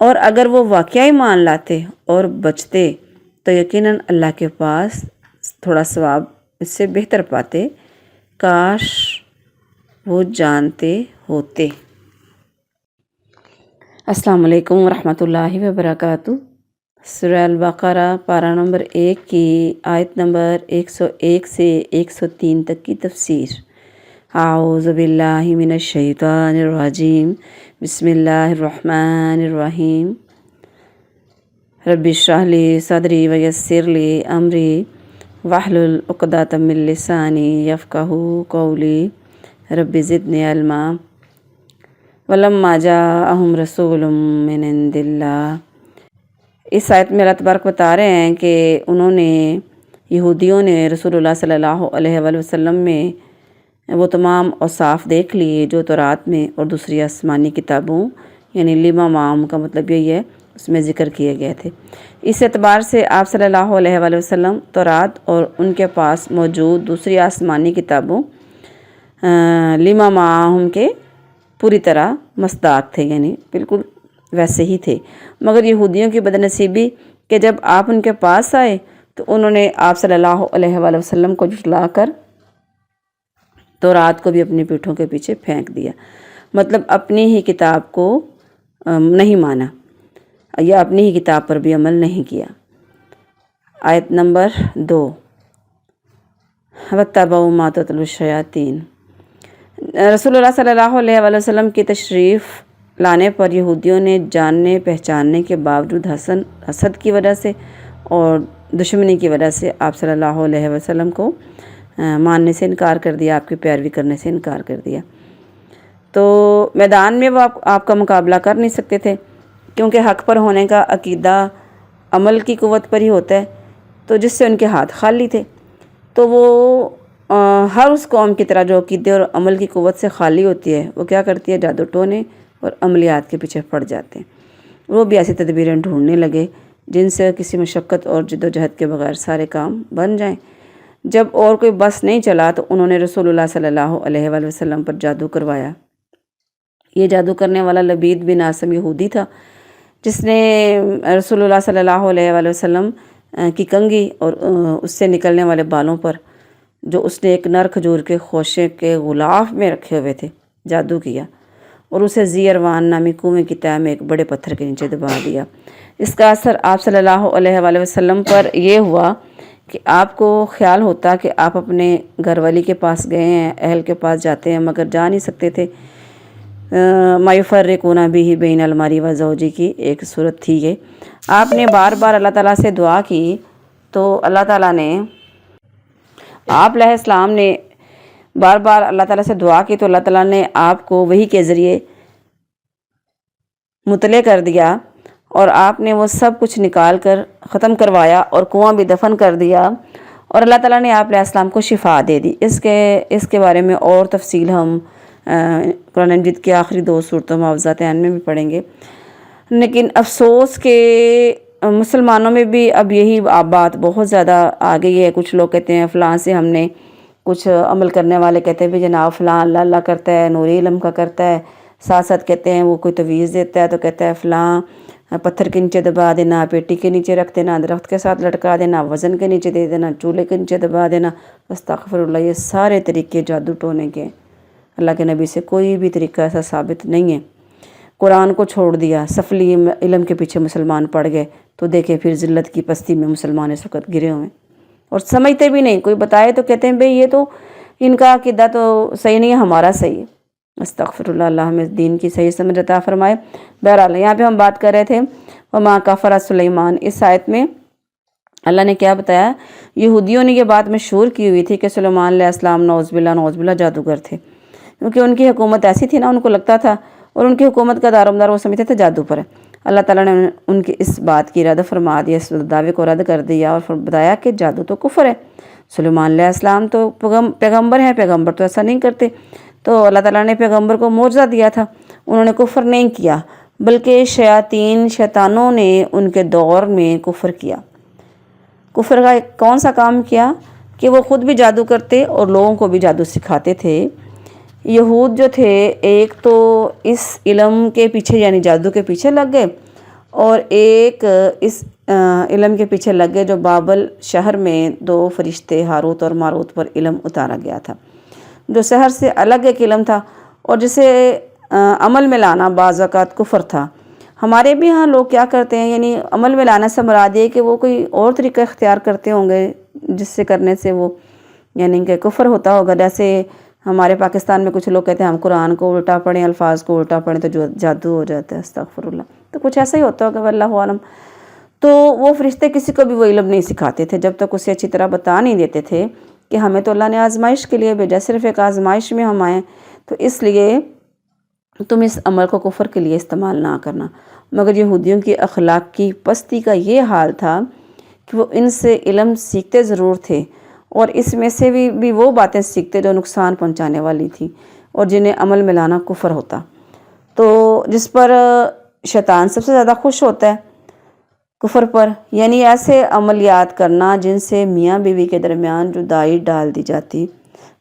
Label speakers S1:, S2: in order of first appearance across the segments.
S1: اور اگر وہ واقعی مان لاتے اور بچتے تو یقیناً اللہ کے پاس تھوڑا ثواب اس سے بہتر پاتے، کاش وہ جانتے ہوتے۔ السلام علیکم ورحمۃ اللہ وبرکاتہ۔ سورہ البقرہ پارہ نمبر 1 کی آیت نمبر 101 سے 103 تک کی تفسیر۔ اعوذ باللہ من الشیطان الرجیم، بسم اللہ الرحمن الرحیم۔ رب اشرح لی صدری ویسر لی امری واحلل عقدۃ من لسانی یفقہوا قولی رب زدنی علما۔ ولما جاءہم رسول من عند اللہ۔ اس آیت میں اللہ تبارک بتا رہے ہیں کہ یہودیوں نے رسول اللہ صلی اللہ علیہ وآلہ وسلم میں وہ تمام اوصاف دیکھ لیے جو تورات میں اور دوسری آسمانی کتابوں یعنی لما معہم کا مطلب یہی ہے اس میں ذکر کیے گئے تھے۔ اس اعتبار سے آپ صلی اللہ علیہ وآلہ وسلم تورات اور ان کے پاس موجود دوسری آسمانی کتابوں لما معہم کے پوری طرح مصداق تھے، یعنی بالکل ویسے ہی تھے۔ مگر یہودیوں کی بدنصیبی کہ جب آپ ان کے پاس آئے تو انہوں نے آپ صلی اللہ علیہ وآلہ وسلم کو جھٹلا کر تورات کو بھی اپنی پیٹھوں کے پیچھے پھینک دیا، مطلب اپنی ہی کتاب کو نہیں مانا یا اپنی ہی کتاب پر بھی عمل نہیں کیا۔ آیت نمبر 2، وَاتَّبَعُوا مَا تَتْلُو الشَّيَاطِينُ۔ رسول اللہ صلی اللہ علیہ وآلہ وسلم کی تشریف لانے پر یہودیوں نے جاننے پہچاننے کے باوجود حسد کی وجہ سے اور دشمنی کی وجہ سے آپ صلی اللہ علیہ وسلم کو ماننے سے انکار کر دیا، آپ کی پیروی کرنے سے انکار کر دیا۔ تو میدان میں وہ آپ کا مقابلہ کر نہیں سکتے تھے، کیونکہ حق پر ہونے کا عقیدہ عمل کی قوت پر ہی ہوتا ہے، تو جس سے ان کے ہاتھ خالی تھے۔ تو وہ ہر اس قوم کی طرح جو عقیدے اور عمل کی قوت سے خالی ہوتی ہے، وہ کیا کرتی ہے؟ جادو ٹونے اور عملیات کے پیچھے پڑ جاتے ہیں۔ وہ بھی ایسی تدبیریں ڈھونڈنے لگے جن سے کسی مشقت اور جد و جہد کے بغیر سارے کام بن جائیں۔ جب اور کوئی بس نہیں چلا تو انہوں نے رسول اللہ صلی اللہ علیہ وآلہ وسلم پر جادو کروایا۔ یہ جادو کرنے والا لبید بن عاصم یہودی تھا، جس نے رسول اللہ صلی اللہ علیہ وآلہ وسلم کی کنگھی اور اس سے نکلنے والے بالوں پر جو اس نے ایک نر کھجور کے خوشے کے غلاف میں رکھے ہوئے تھے جادو کیا اور اسے ذی اروان نامی کنویں کی تہہ میں ایک بڑے پتھر کے نیچے دبا دیا۔ اس کا اثر آپ صلی اللہ علیہ وآلہ وسلم پر یہ ہوا کہ آپ کو خیال ہوتا کہ آپ اپنے گھر والی کے پاس گئے ہیں، اہل کے پاس جاتے ہیں، مگر جا نہیں سکتے تھے۔ ما یفرقون بہ بین المرء و زوجہ کی ایک صورت تھی یہ۔ آپ نے بار بار اللہ تعالیٰ سے دعا کی تو اللہ تعالیٰ نے آپ علیہ السلام نے بار بار اللہ تعالیٰ سے دعا کی تو اللہ تعالیٰ نے آپ کو وحی کے ذریعے مطلع کر دیا اور آپ نے وہ سب کچھ نکال کر ختم کروایا اور کنواں بھی دفن کر دیا، اور اللہ تعالیٰ نے آپ علیہ السلام کو شفا دے دی۔ اس کے بارے میں اور تفصیل ہم قرآن مجید کی آخری 2 سورتوں معوذات عین میں بھی پڑھیں گے۔ لیکن افسوس کہ مسلمانوں میں بھی اب یہی بات بہت زیادہ آ گئی ہے۔ کچھ لوگ کہتے ہیں فلاں سے ہم نے کچھ عمل کرنے والے کہتے ہیں بھی جناب فلاں اللہ اللہ کرتا ہے، نور علم کا کرتا ہے، ساتھ ساتھ کہتے ہیں وہ کوئی تویز دیتا ہے تو کہتا ہے فلاں پتھر کے نیچے دبا دینا، پیٹی کے نیچے رکھ دینا، درخت کے ساتھ لٹکا دینا، وزن کے نیچے دے دینا، چولہے کے نیچے دبا دینا، استغفر اللہ۔ یہ سارے طریقے جادو ٹونے کے اللہ کے نبی سے کوئی بھی طریقہ ایسا ثابت نہیں ہے۔ قرآن کو چھوڑ دیا، سفلی علم کے پیچھے مسلمان پڑ گئے، تو دیکھیں پھر ذلت کی پستی میں مسلمان اس وقت گرے ہوئے ہیں اور سمجھتے بھی نہیں۔ کوئی بتائے تو کہتے ہیں بھئی یہ تو ان کا عقیدہ تو صحیح نہیں ہے، ہمارا صحیح ہے۔ استغفر اللہ، اللہ ہمیں دین کی صحیح سمجھ عطا فرمائے۔ بہرحال یہاں پہ ہم بات کر رہے تھے وما کفر سلیمان۔ اس آیت میں اللہ نے کیا بتایا؟ یہودیوں نے یہ بات مشہور کی ہوئی تھی کہ سلیمان علیہ السلام نعوذ باللہ جادوگر تھے، کیونکہ ان کی حکومت ایسی تھی نا، ان کو لگتا تھا، اور ان کی حکومت کا دار و مدار وہ سمجھتے تھے جادو پر ہے۔ اللہ تعالیٰ نے ان کی اس بات کی رد فرما دیا، اس دعوے کو رد کر دیا اور بتایا کہ جادو تو کفر ہے۔ سلیمان علیہ السلام تو پیغمبر ہیں، پیغمبر تو ایسا نہیں کرتے۔ تو اللہ تعالیٰ نے پیغمبر کو معجزہ دیا تھا، انہوں نے کفر نہیں کیا، بلکہ شیطانوں نے ان کے دور میں کفر کیا۔ کفر کا کون سا کام کیا کہ وہ خود بھی جادو کرتے اور لوگوں کو بھی جادو سکھاتے تھے۔ یہود جو تھے ایک تو اس علم کے پیچھے یعنی جادو کے پیچھے لگ گئے، اور ایک اس علم کے پیچھے لگ گئے جو بابل شہر میں 2 فرشتے ہاروت اور ماروت پر علم اتارا گیا تھا، جو سحر سے الگ ایک علم تھا اور جسے عمل میں لانا بعض اوقات کفر تھا۔ ہمارے بھی ہاں لوگ کیا کرتے ہیں، یعنی عمل میں لانا سے مراد یہ کہ وہ کوئی اور طریقہ اختیار کرتے ہوں گے جس سے کرنے سے وہ یعنی کہ کفر ہوتا ہوگا۔ جیسے ہمارے پاکستان میں کچھ لوگ کہتے ہیں ہم قرآن کو الٹا پڑھیں، الفاظ کو الٹا پڑھیں تو جو جادو ہو جاتا ہے، استغفر اللہ، تو کچھ ایسا ہی ہوتا ہوگا واللہ عالم۔ تو وہ فرشتے کسی کو بھی وہ علم نہیں سکھاتے تھے جب تک اسے اچھی طرح بتا نہیں دیتے تھے کہ ہمیں تو اللہ نے آزمائش کے لیے بھیجا، صرف ایک آزمائش میں ہم آئیں، تو اس لیے تم اس عمل کو کفر کے لیے استعمال نہ کرنا۔ مگر یہودیوں کی اخلاق کی پستی کا یہ حال تھا کہ وہ ان سے علم سیکھتے ضرور تھے اور اس میں سے بھی وہ باتیں سیکھتے جو نقصان پہنچانے والی تھی اور جنہیں عمل میں لانا کفر ہوتا، تو جس پر شیطان سب سے زیادہ خوش ہوتا ہے، کفر پر، یعنی ایسے عملیات کرنا جن سے میاں بیوی کے درمیان جدائی ڈال دی جاتی۔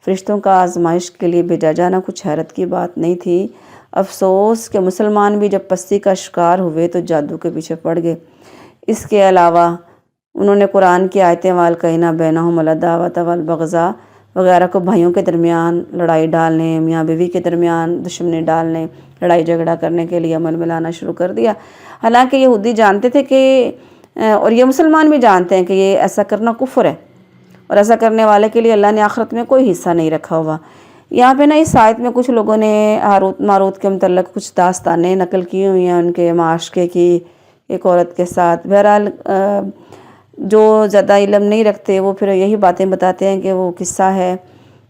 S1: فرشتوں کا آزمائش کے لیے بھیجا جانا کچھ حیرت کی بات نہیں تھی۔ افسوس کہ مسلمان بھی جب پستی کا شکار ہوئے تو جادو کے پیچھے پڑ گئے۔ اس کے علاوہ انہوں نے قرآن کی آیتیں والقینا بینہم العداوۃ والبغضاء وغیرہ کو بھائیوں کے درمیان لڑائی ڈالنے، میاں بیوی کے درمیان دشمنی ڈالنے، لڑائی جھگڑا کرنے کے لیے عمل میں لانا شروع کر دیا۔ حالانکہ یہودی جانتے تھے کہ اور یہ مسلمان بھی جانتے ہیں کہ یہ ایسا کرنا کفر ہے اور ایسا کرنے والے کے لیے اللہ نے آخرت میں کوئی حصہ نہیں رکھا ہوا۔ یہاں پہ نا اس آیت میں کچھ لوگوں نے ہاروت ماروت کے متعلق کچھ داستانیں نقل کی ہوئی ہیں ان کے معاشقے کی ایک عورت کے ساتھ۔ بہرحال جو زیادہ علم نہیں رکھتے وہ پھر یہی باتیں بتاتے ہیں کہ وہ قصہ ہے،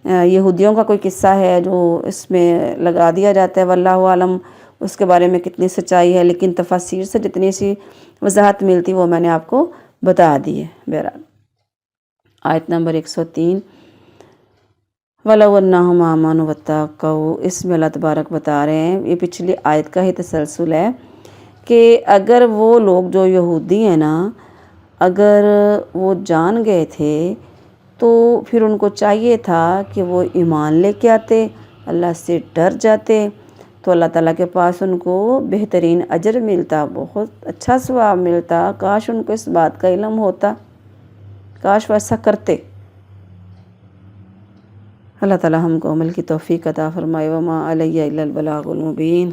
S1: یہودیوں کا کوئی قصہ ہے جو اس میں لگا دیا جاتا ہے، واللہ عالم اس کے بارے میں کتنی سچائی ہے، لیکن تفاسیر سے جتنی سی وضاحت ملتی وہ میں نے آپ کو بتا دی ہے۔ بہرحال آیت نمبر 103 وَلَوْ أَنَّهُمْ آمَنُوا وَاتَّقَوْا، اس میں اللہ تبارک بتا رہے ہیں، یہ پچھلی آیت کا ہی تسلسل ہے کہ اگر وہ لوگ جو یہودی ہیں نا، اگر وہ جان گئے تھے تو پھر ان کو چاہیے تھا کہ وہ ایمان لے کے آتے، اللہ سے ڈر جاتے، تو اللہ تعالیٰ کے پاس ان کو بہترین اجر ملتا، بہت اچھا ثواب ملتا۔ کاش ان کو اس بات کا علم ہوتا، کاش وہ ایسا کرتے۔ اللہ تعالیٰ ہم کو عمل کی توفیق عطا فرمائے۔ وما علیہ الا البلاغ المبین۔